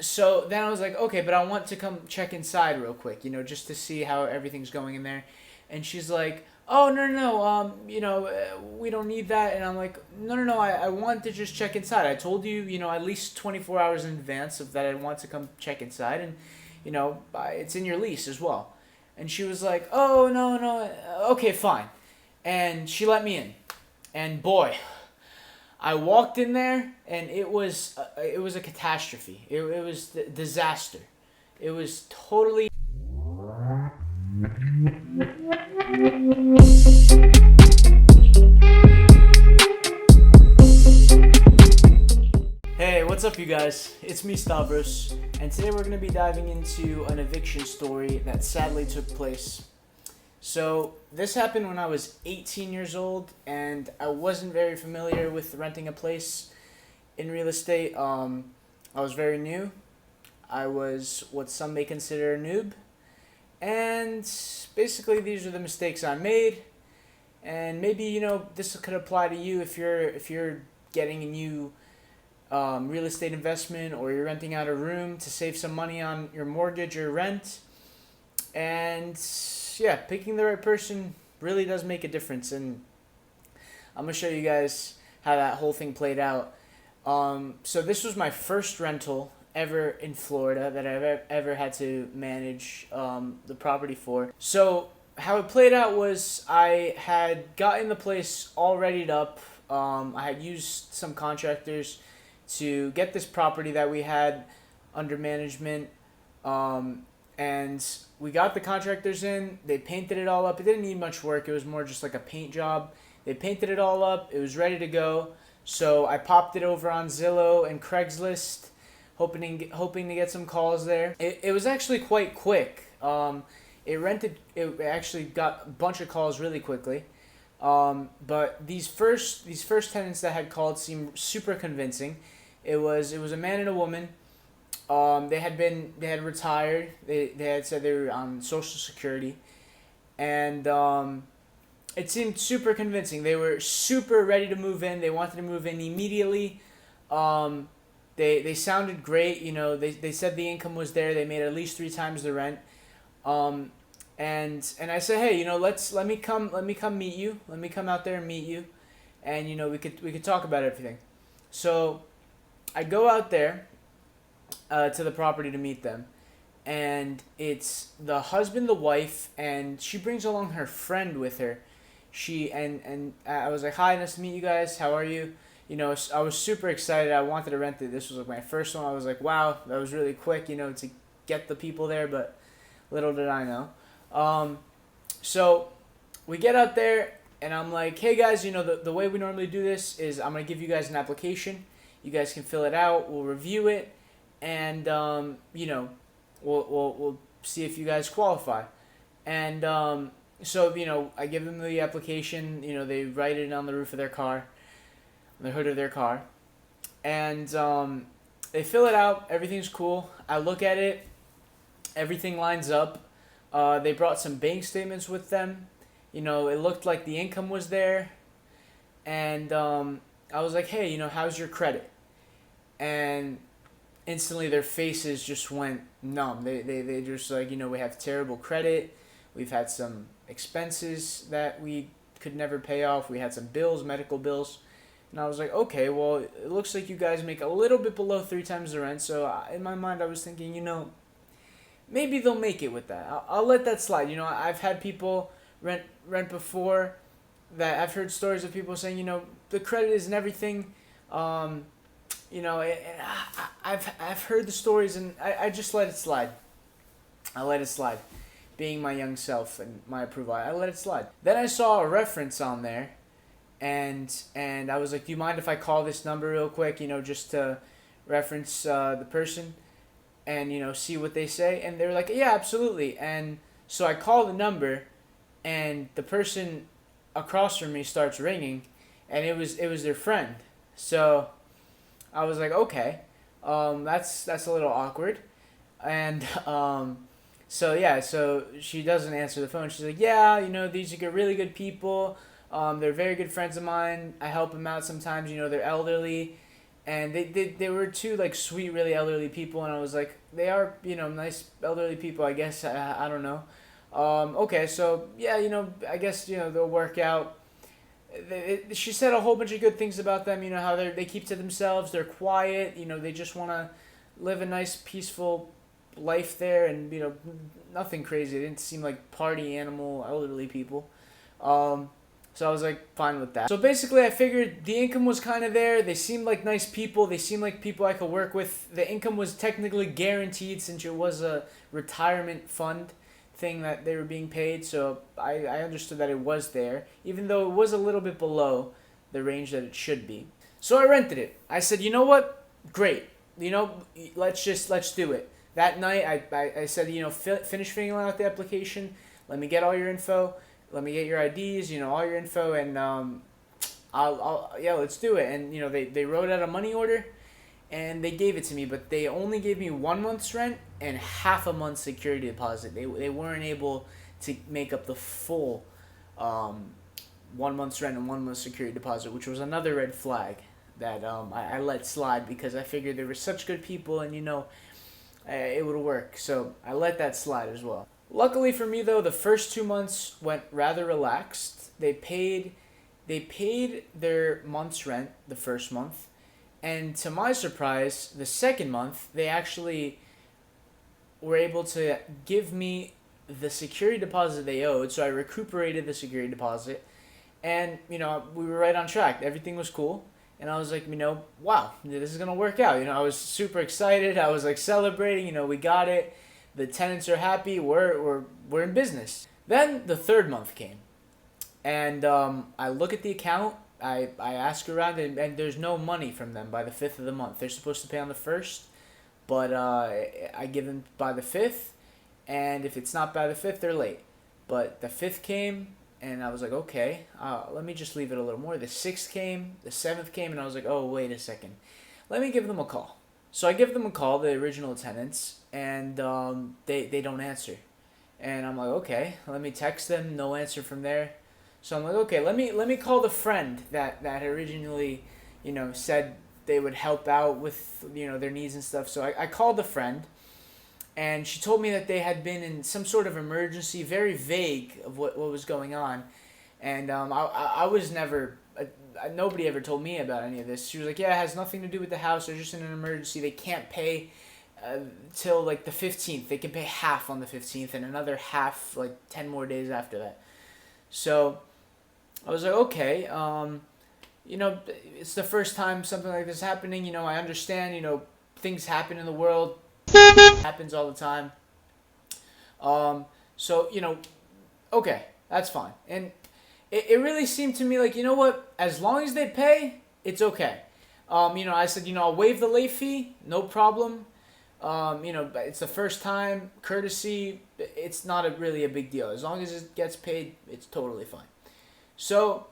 So then I was like, okay, but I want to come check inside real quick, just to see how everything's going in there. And she's like, oh, no, no, no, we don't need that. And I'm like, no, no, no, I want to just check inside. I told you, at least 24 hours in advance of that I want to come check inside. And, it's in your lease as well. And she was like, oh, no, no, okay, fine. And she let me in. And boy, I walked in there, and it was a catastrophe. It was a disaster. It was totally. Hey, what's up, you guys? It's me, Stavros, and today we're going to be diving into an eviction story that sadly took place. So, this happened when I was 18 years old, and I wasn't very familiar with renting a place in real estate. I was very new. I was what some may consider a noob, and basically these are the mistakes I made. And maybe this could apply to you if you're getting a new real estate investment, or you're renting out a room to save some money on your mortgage or rent. And yeah, picking the right person really does make a difference. And I'm gonna show you guys how that whole thing played out. So this was my first rental ever in Florida that I've ever had to manage the property for. So how it played out was I had gotten the place all readied up. I had used some contractors to get this property that we had under management. And we got the contractors in. They painted it all up. It didn't need much work. It was more just like a paint job. They painted it all up. It was ready to go. So I popped it over on Zillow and Craigslist, hoping to get some calls there. It was actually quite quick. It actually got a bunch of calls really quickly. But these first tenants that had called seemed super convincing. It was a man and a woman. They had retired. They had said they were on Social Security, and it seemed super convincing. They were super ready to move in. They wanted to move in immediately. They sounded great. They said the income was there. They made at least 3 times the rent. And I said, hey, let me come meet you. Let me come out there and meet you, and we could talk about everything. So I go out there to the property to meet them, and it's the husband, the wife, and she brings along her friend with her. And I was like, hi, nice to meet you guys. How are you? I was super excited. I wanted to rent it. This was like my first one. I was like, wow, that was really quick, to get the people there, but little did I know. So we get out there, and I'm like, hey guys, the way we normally do this is I'm going to give you guys an application. You guys can fill it out. We'll review it, and we'll see if you guys qualify. And so I give them the application. They write it on the roof of their car, on the hood of their car, and they fill it out. Everything's cool. I look at it. Everything lines up. They brought some bank statements with them. It looked like the income was there, and I was like, hey, how's your credit? And instantly their faces just went numb. They just like, we have terrible credit. We've had some expenses that we could never pay off. We had some bills, medical bills. And I was like, okay, well, it looks like you guys make a little bit below 3 times the rent. So in my mind, I was thinking, maybe they'll make it with that. I'll let that slide. I've had people rent before that I've heard stories of people saying, the credit isn't everything. I've heard the stories, and I just let it slide. I let it slide. Being my young self and my approval, I let it slide. Then I saw a reference on there, and I was like, do you mind if I call this number real quick, just to reference the person and, see what they say? And they were like, yeah, absolutely. And so I call the number, and the person across from me starts ringing, and it was their friend. So I was like, okay, that's a little awkward. And so she doesn't answer the phone. She's like, yeah, these are really good people. They're very good friends of mine. I help them out sometimes. They're elderly, and they were two like sweet, really elderly people, and I was like, they are, nice elderly people, I guess. I don't know. Okay, so yeah, I guess they'll work out. She said a whole bunch of good things about them. How they keep to themselves. They're quiet. They just want to live a nice, peaceful life there, and nothing crazy. They didn't seem like party animal elderly people. So I was like fine with that. So basically, I figured the income was kind of there. They seemed like nice people. They seemed like people I could work with. The income was technically guaranteed since it was a retirement fund thing that they were being paid. So I understood that it was there, even though it was a little bit below the range that it should be. So I rented it. I said, you know what? Great. Let's do it. That night, I said, finish filling out the application. Let me get all your info. Let me get your IDs, all your info, and let's do it. And they wrote out a money order, and they gave it to me, but they only gave me 1 month's rent and half a month's security deposit. They weren't able to make up the full 1 month's rent and 1 month's security deposit, which was another red flag that I let slide because I figured they were such good people, and it would work. So I let that slide as well. Luckily for me, though, the first 2 months went rather relaxed. They paid their month's rent the first month, and to my surprise, the second month they actually were able to give me the security deposit they owed. So I recuperated the security deposit, and we were right on track. Everything was cool, and I was like, wow, this is gonna work out. I was super excited. I was like celebrating. We got it. The tenants are happy. We're in business. Then the third month came, and I look at the account. I ask around, and there's no money from them by the 5th of the month. They're supposed to pay on the 1st, but I give them by the 5th, and if it's not by the 5th, they're late. But the 5th came, and I was like, okay, let me just leave it a little more. The 6th came, the 7th came, and I was like, oh, wait a second. Let me give them a call. So I give them a call, the original tenants, and they don't answer. And I'm like, okay, let me text them. No answer from there. So I'm like, okay, let me call the friend that originally, said they would help out with their needs and stuff. So I called the friend, and she told me that they had been in some sort of emergency, very vague of what was going on, and I was never. Nobody ever told me about any of this. She was like, yeah, it has nothing to do with the house. They're just in an emergency. They can't pay till like the 15th. They can pay half on the 15th and another half like 10 more days after that. So I was like, okay, it's the first time something like this is happening. I understand, things happen in the world. It happens all the time. So, okay, that's fine. And it really seemed to me like, what, as long as they pay, it's okay. I said, I'll waive the late fee, no problem. It's the first time, courtesy, it's not really a big deal. As long as it gets paid, it's totally fine. So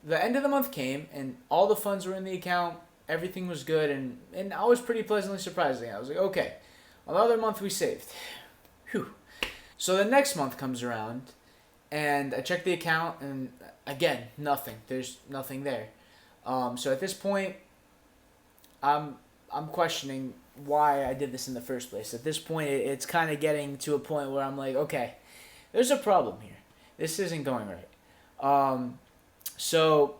the end of the month came, and all the funds were in the account. Everything was good, and I was pretty pleasantly surprised. I was like, okay, another month we saved. Whew. So the next month comes around, and I check the account, and again, nothing. There's nothing there. So at this point, I'm questioning why I did this in the first place. At this point, it's kind of getting to a point where I'm like, okay, there's a problem here. This isn't going right. So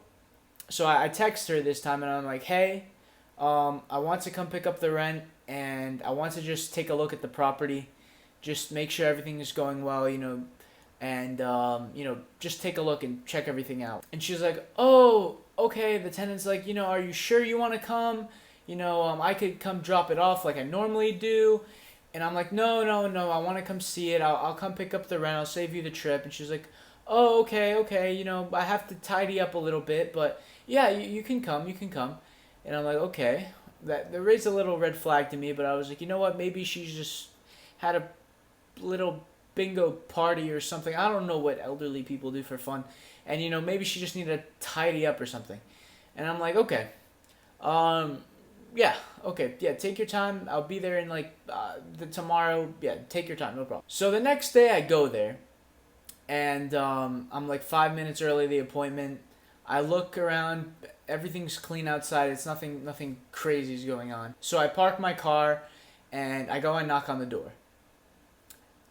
I text her this time, and I'm like, hey, I want to come pick up the rent, and I want to just take a look at the property, just make sure everything is going well, and just take a look and check everything out. And she's like, oh, okay. The tenant's like, are you sure you want to come? I could come drop it off like I normally do. And I'm like, no, I want to come see it. I'll come pick up the rent. I'll save you the trip. And she's like, oh, okay. I have to tidy up a little bit, but yeah, you can come. And I'm like, okay. That raised a little red flag to me, but I was like, you know what? Maybe she's just had a little bingo party or something. I don't know what elderly people do for fun. And, maybe she just needed to tidy up or something. And I'm like, okay. Yeah, okay. Yeah, take your time. I'll be there in, tomorrow. Yeah, take your time. No problem. So the next day I go there. And I'm, 5 minutes early the appointment. I look around, everything's clean outside. It's nothing crazy is going on. So I park my car, and I go and knock on the door.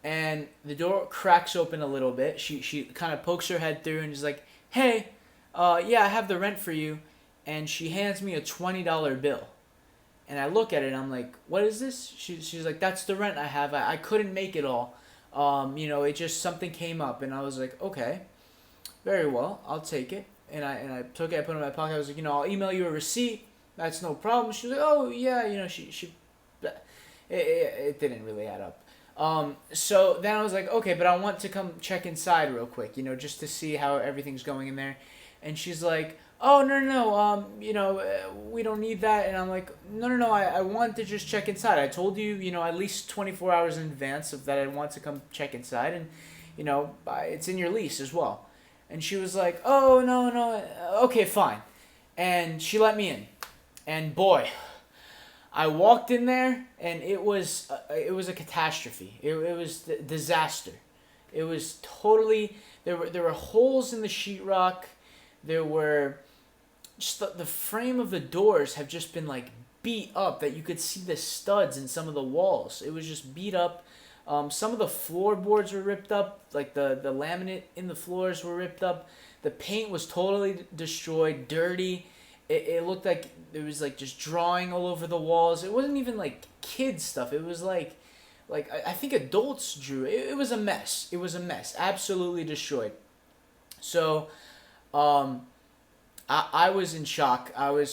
And the door cracks open a little bit. She kind of pokes her head through and is like, "Hey, yeah, I have the rent for you." And she hands me a $20 bill. And I look at it and I'm like, "What is this?" She's like, "That's the rent I have. I couldn't make it all. It just something came up." And I was like, "Okay, very well, I'll take it." And I took it, I put it in my pocket. I was like, "I'll email you a receipt. That's no problem." She was like, "Oh yeah," it didn't really add up. So then I was like, "Okay, but I want to come check inside real quick, just to see how everything's going in there." And she's like, "Oh, no, no, no, we don't need that." And I'm like, "No, no, no, I want to just check inside. I told you, at least 24 hours in advance of that I want to come check inside, and, it's in your lease as well." And she was like, "Oh, no, no, okay, fine." And she let me in. And boy, I walked in there, and it was a catastrophe. It was a disaster. It was totally, there were holes in the sheetrock. There were just the frame of the doors have just been like beat up, that you could see the studs in some of the walls. It was just beat up. Some of the floorboards were ripped up, like the laminate in the floors were ripped up. The paint was totally destroyed, dirty. It looked like there was like just drawing all over the walls. It wasn't even like kids stuff. It was like I think adults drew. It was a mess. It was a mess. Absolutely destroyed. So, I was in shock. I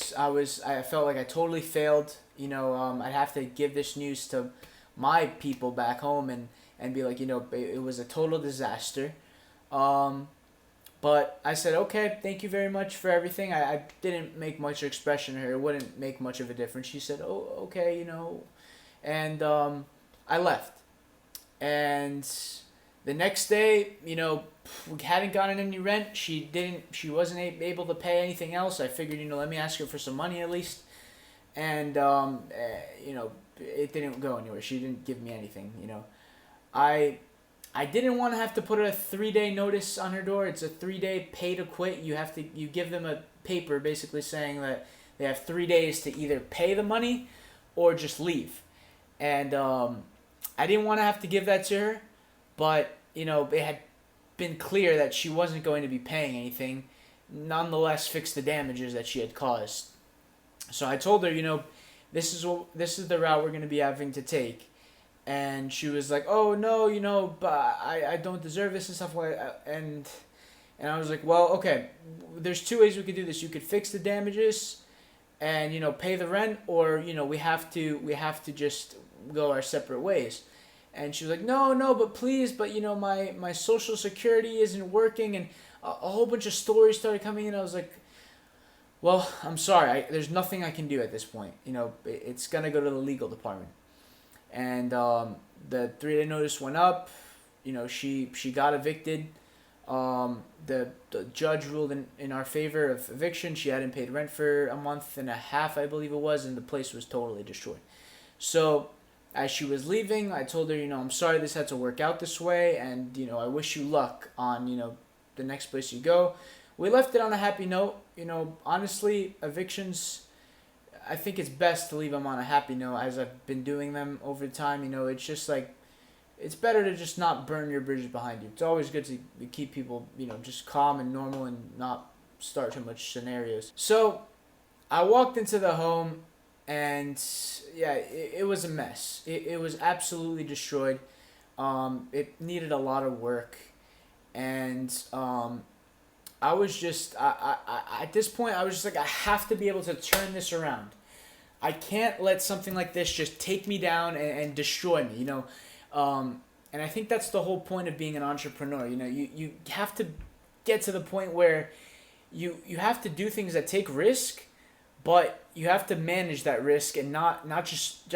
felt like I totally failed. I'd have to give this news to my people back home and be like, it was a total disaster. But I said, "Okay, thank you very much for everything." I didn't make much expression to her. It wouldn't make much of a difference. She said, "Oh, okay, And I left. And the next day, we hadn't gotten any rent. She wasn't able to pay anything else. I figured, let me ask her for some money at least. And, it didn't go anywhere. She didn't give me anything, I didn't want to have to put a 3-day notice on her door. It's a 3-day pay to quit. You give them a paper basically saying that they have 3 days to either pay the money or just leave. And I didn't want to have to give that to her, but it had been clear that she wasn't going to be paying anything. Nonetheless, fix the damages that she had caused. So I told her, this is the route we're going to be having to take. And she was like, "Oh no, but I don't deserve this and stuff like that." And I was like, "Well, okay, there's 2 ways we could do this. You could fix the damages, and pay the rent, or we have to just go our separate ways." And she was like, "No, but please, but my social security isn't working," and a whole bunch of stories started coming in. I was like, "Well, I'm sorry. There's nothing I can do at this point. It's gonna go to the legal department." And the 3-day notice went up. She got evicted. The judge ruled in our favor of eviction. She hadn't paid rent for a month and a half, I believe it was, and the place was totally destroyed. So as she was leaving, I told her, "I'm sorry this had to work out this way, and I wish you luck on the next place you go." We left it on a happy note. Honestly, evictions, I think it's best to leave them on a happy note, as I've been doing them over time. It's just like, it's better to just not burn your bridges behind you. It's always good to keep people, just calm and normal and not start too much scenarios. So I walked into the home, and yeah, it was a mess. It was absolutely destroyed. It needed a lot of work, and I was just, at this point, I was just like, I have to be able to turn this around. I can't let something like this just take me down and destroy me, and I think that's the whole point of being an entrepreneur. You have to get to the point where you have to do things that take risk, but you have to manage that risk and not just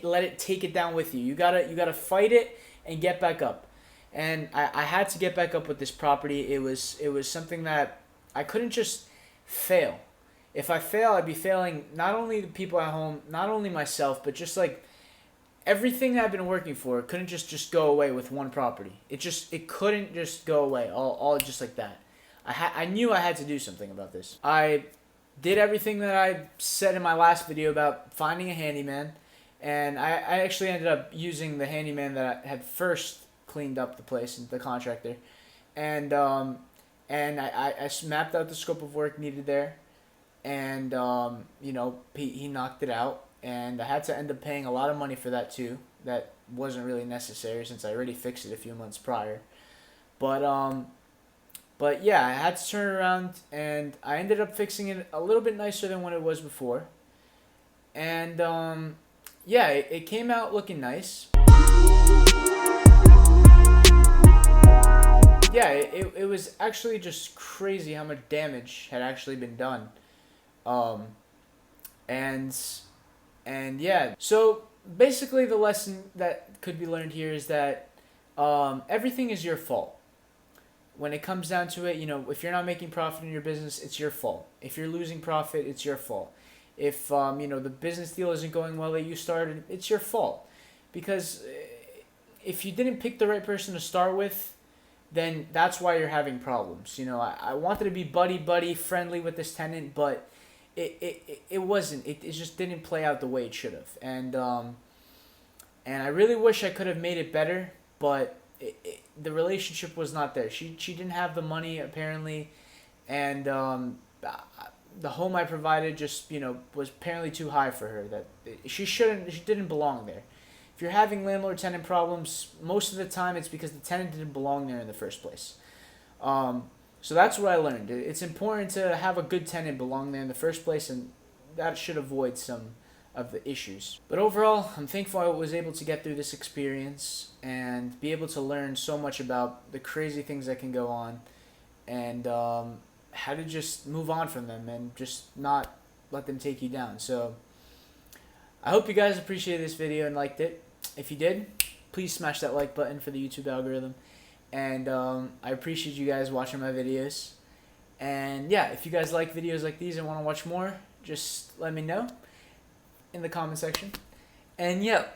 let it take it down with you. You gotta fight it and get back up. And I had to get back up with this property. It was something that I couldn't just fail. If I fail, I'd be failing not only the people at home, not only myself, but just like everything that I've been working for couldn't just go away with one property. It couldn't just go away all just like that. I knew I had to do something about this. I did everything that I said in my last video about finding a handyman, and I actually ended up using the handyman that I had first cleaned up the place, the contractor, and I mapped out the scope of work needed there, and he knocked it out, and I had to end up paying a lot of money for that too. That wasn't really necessary since I already fixed it a few months prior, but yeah, I had to turn it around, and I ended up fixing it a little bit nicer than what it was before, and yeah, it came out looking nice. Yeah, it was actually just crazy how much damage had actually been done. Um, and yeah, so basically the lesson that could be learned here is that everything is your fault. When it comes down to it, if you're not making profit in your business, it's your fault. If you're losing profit, it's your fault. If the business deal isn't going well that you started, it's your fault. Because if you didn't pick the right person to start with, then that's why you're having problems. I wanted to be buddy friendly with this tenant, but it wasn't. It just didn't play out the way it should have. And I really wish I could have made it better, but the relationship was not there. She didn't have the money apparently, and the home I provided just was apparently too high for her. That she didn't belong there. If you're having landlord-tenant problems, most of the time it's because the tenant didn't belong there in the first place. So that's what I learned. It's important to have a good tenant belong there in the first place, and that should avoid some of the issues. But overall, I'm thankful I was able to get through this experience and be able to learn so much about the crazy things that can go on, and how to just move on from them and just not let them take you down. So I hope you guys appreciated this video and liked it. If you did, please smash that like button for the YouTube algorithm. And I appreciate you guys watching my videos. And yeah, if you guys like videos like these and want to watch more, just let me know in the comment section. And yeah,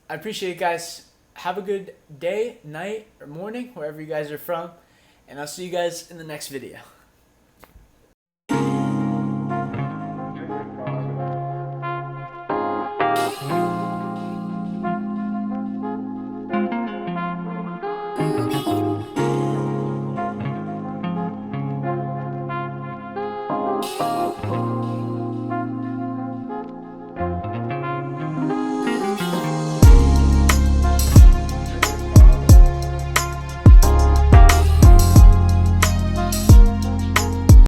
I appreciate it, guys. Have a good day, night, or morning, wherever you guys are from. And I'll see you guys in the next video.